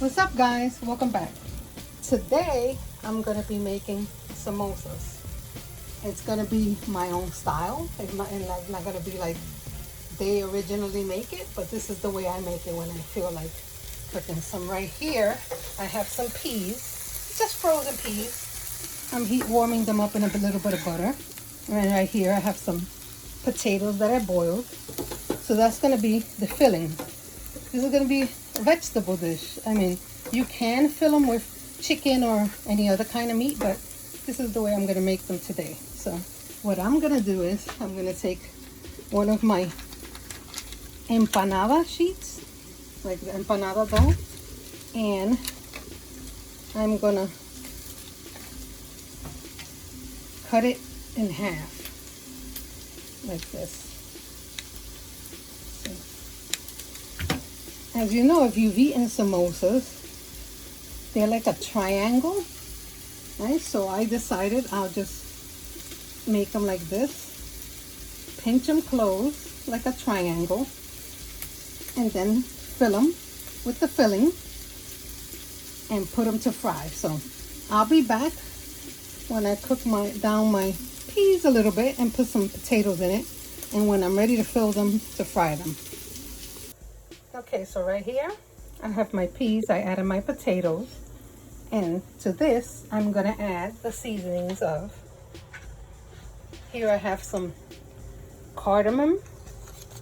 What's up, guys? Welcome back. Today I'm gonna be making samosas. It's gonna be my own style. It's not gonna be like they originally make it, but this is the way I make it when I feel like cooking some. Right here I have some peas, just frozen peas. I'm warming them up in a little bit of butter. And right here I have some potatoes that I boiled. So that's gonna be the filling. This is gonna be a vegetable dish. I mean, you can fill them with chicken or any other kind of meat, but this is the way I'm gonna make them today. So what I'm gonna do is I'm gonna take one of my empanada sheets, like the empanada dough, and I'm gonna cut it in half like this. As you know, if you've eaten samosas, they're like a triangle, right? So I decided I'll just make them like this, pinch them close like a triangle, and then fill them with the filling and put them to fry. So I'll be back when I cook down my peas a little bit and put some potatoes in it, and when I'm ready to fill them to fry them. Okay, so right here I have my peas. I added my potatoes, and to this I'm gonna add the seasonings of, here I have some cardamom,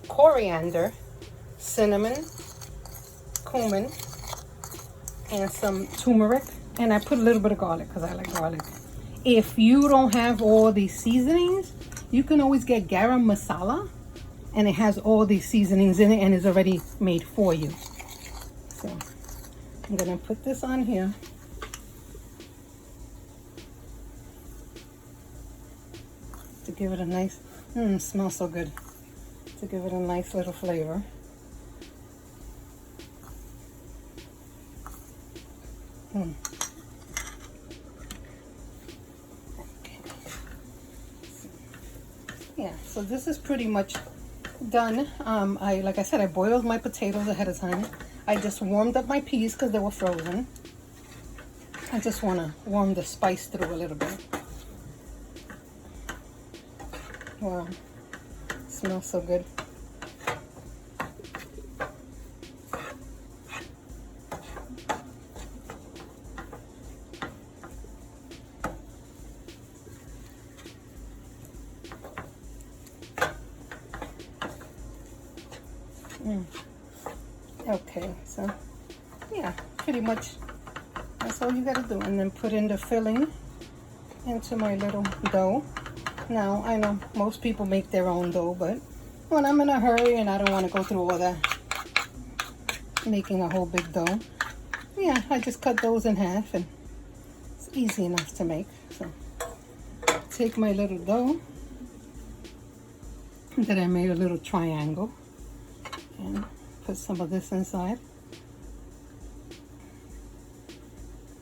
coriander, cinnamon, cumin, and some turmeric, and I put a little bit of garlic because I like garlic. If you don't have all these seasonings, you can always get garam masala, and it has all these seasonings in it and is already made for you. So I'm gonna put this on here. To give it a nice, smells so good. To give it a nice little flavor. Okay. Yeah, so this is pretty much done. Like I said, I boiled my potatoes ahead of time. I just warmed up my peas because they were frozen. I just want to warm the spice through a little bit. Wow, it smells so good. Okay, so yeah, pretty much that's all you gotta do, and then put in the filling into my little dough. Now I know most people make their own dough, but when I'm in a hurry and I don't want to go through all that making a whole big dough, yeah, I just cut those in half, and it's easy enough to make. So take my little dough that I made a little triangle and put some of this inside.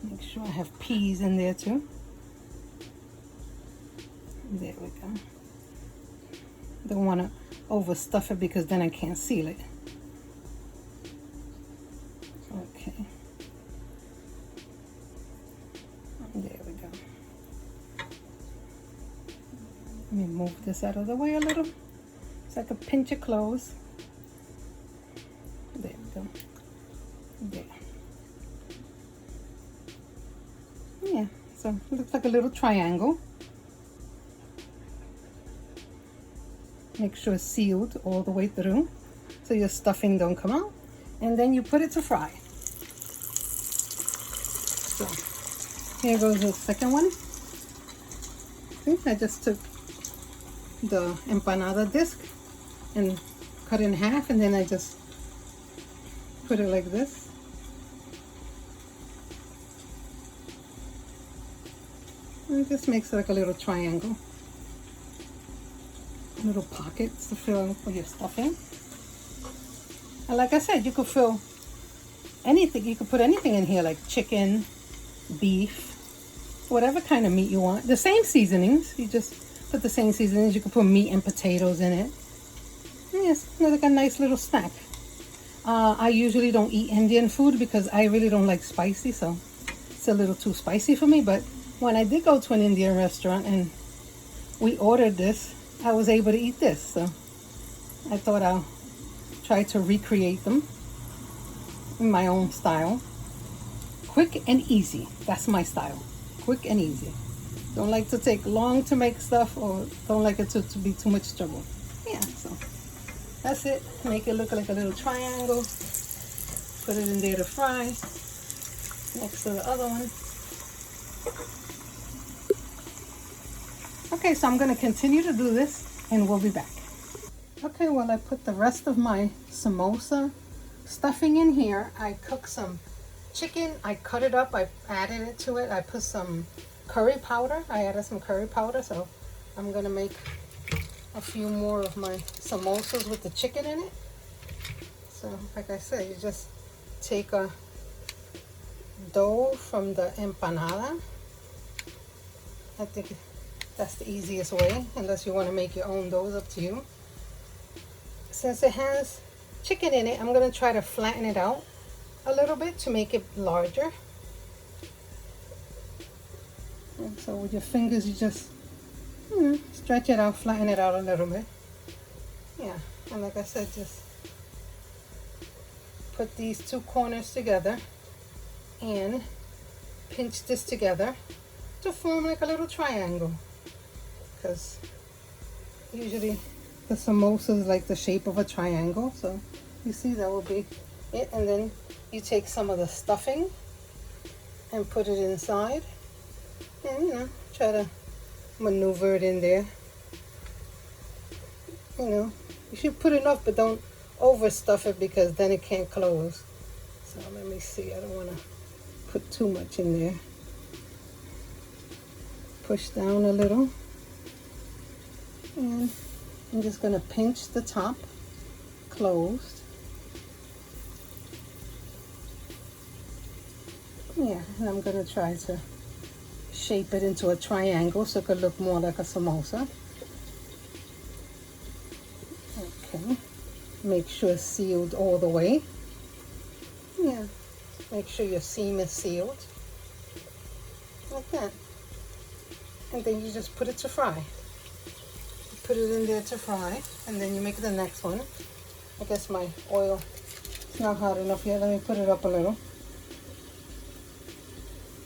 Make sure I have peas in there too. There we go. Don't want to overstuff it because then I can't seal it. Okay. There we go. Let me move this out of the way a little so I can pinch it close. There we go. There. Yeah, so it looks like a little triangle. Make sure it's sealed all the way through so your stuffing don't come out. And then you put it to fry. So here goes the second one. See, I just took the empanada disc and cut it in half, and then I just put it like this. And it just makes like a little triangle. Little pockets to fill for your stuffing. And like I said, you could fill anything. You could put anything in here, like chicken, beef, whatever kind of meat you want. The same seasonings. You just put the same seasonings. You could put meat and potatoes in it. Yes, like a nice little snack. I usually don't eat Indian food because I really don't like spicy, so it's a little too spicy for me. But when I did go to an Indian restaurant and we ordered this, I was able to eat this. So I thought I'll try to recreate them in my own style. Quick and easy. That's my style. Quick and easy. Don't like to take long to make stuff, or don't like it to be too much trouble. Yeah, so that's it. Make it look like a little triangle. Put it in there to fry next to the other one. Okay, so I'm going to continue to do this and we'll be back. Okay, well, I put the rest of my samosa stuffing in here. I cooked some chicken. I cut it up. I added it to it. I put some curry powder. I added some curry powder, so I'm going to make a few more of my samosas with the chicken in it. So, like I said, you just take a dough from the empanada. I think that's the easiest way, unless you want to make your own dough, up to you. Since it has chicken in it, I'm going to try to flatten it out a little bit to make it larger. And so with your fingers, you just stretch it out, flatten it out a little bit. Yeah, and like I said, just put these two corners together and pinch this together to form like a little triangle, because usually the samosa is like the shape of a triangle. So you see, that will be it. And then you take some of the stuffing and put it inside, and try to maneuver it in there. You should put enough, but don't overstuff it, because then it can't close. So let me see, I don't want to put too much in there. Push down a little, and I'm just going to pinch the top closed. Yeah, and I'm going to try to shape it into a triangle so it could look more like a samosa. Okay, make sure it's sealed all the way. Yeah, make sure your seam is sealed, like that. And then you just put it to fry. Put it in there to fry, and then you make the next one. I guess my oil is not hot enough yet. Let me put it up a little.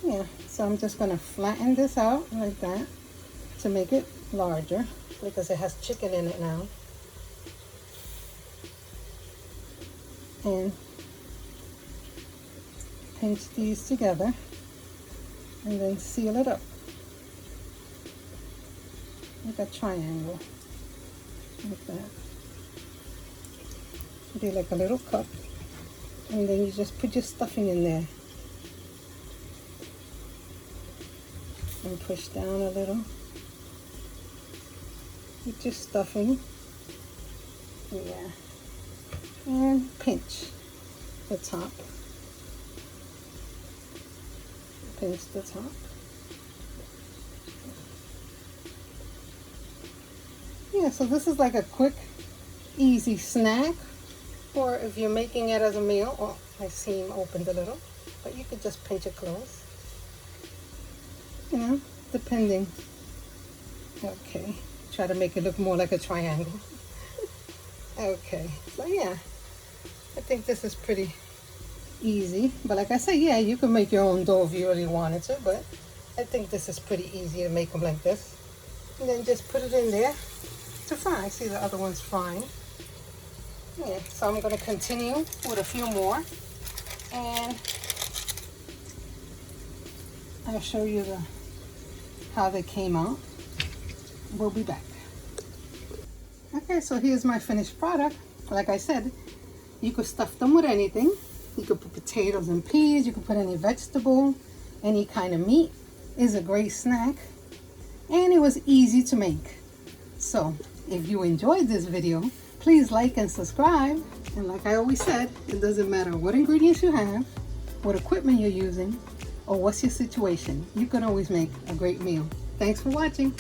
Yeah, so I'm just gonna flatten this out like that to make it larger, because it has chicken in it now. And pinch these together and then seal it up like a triangle, like that. Do like a little cup, and then you just put your stuffing in there and push down a little with your stuffing. Yeah, and pinch the top. Pinch the top. Yeah, so this is like a quick, easy snack, or if you're making it as a meal. Oh, my seam opened a little, but you could just pinch it close. Depending. Okay, try to make it look more like a triangle. Okay, so yeah, I think this is pretty easy. But like I said, yeah, you can make your own dough if you really wanted to, but I think this is pretty easy to make them like this. And then just put it in there to fry. See, the other one's frying. Yeah, so I'm going to continue with a few more, and I'll show you how they came out. We'll be back. Okay, so here's my finished product. Like I said, you could stuff them with anything. You could put potatoes and peas, you could put any vegetable, any kind of meat. It's a great snack, and it was easy to make. So if you enjoyed this video, please like and subscribe. And like I always said, it doesn't matter what ingredients you have, what equipment you're using, or what's your situation. You can always make a great meal. Thanks for watching.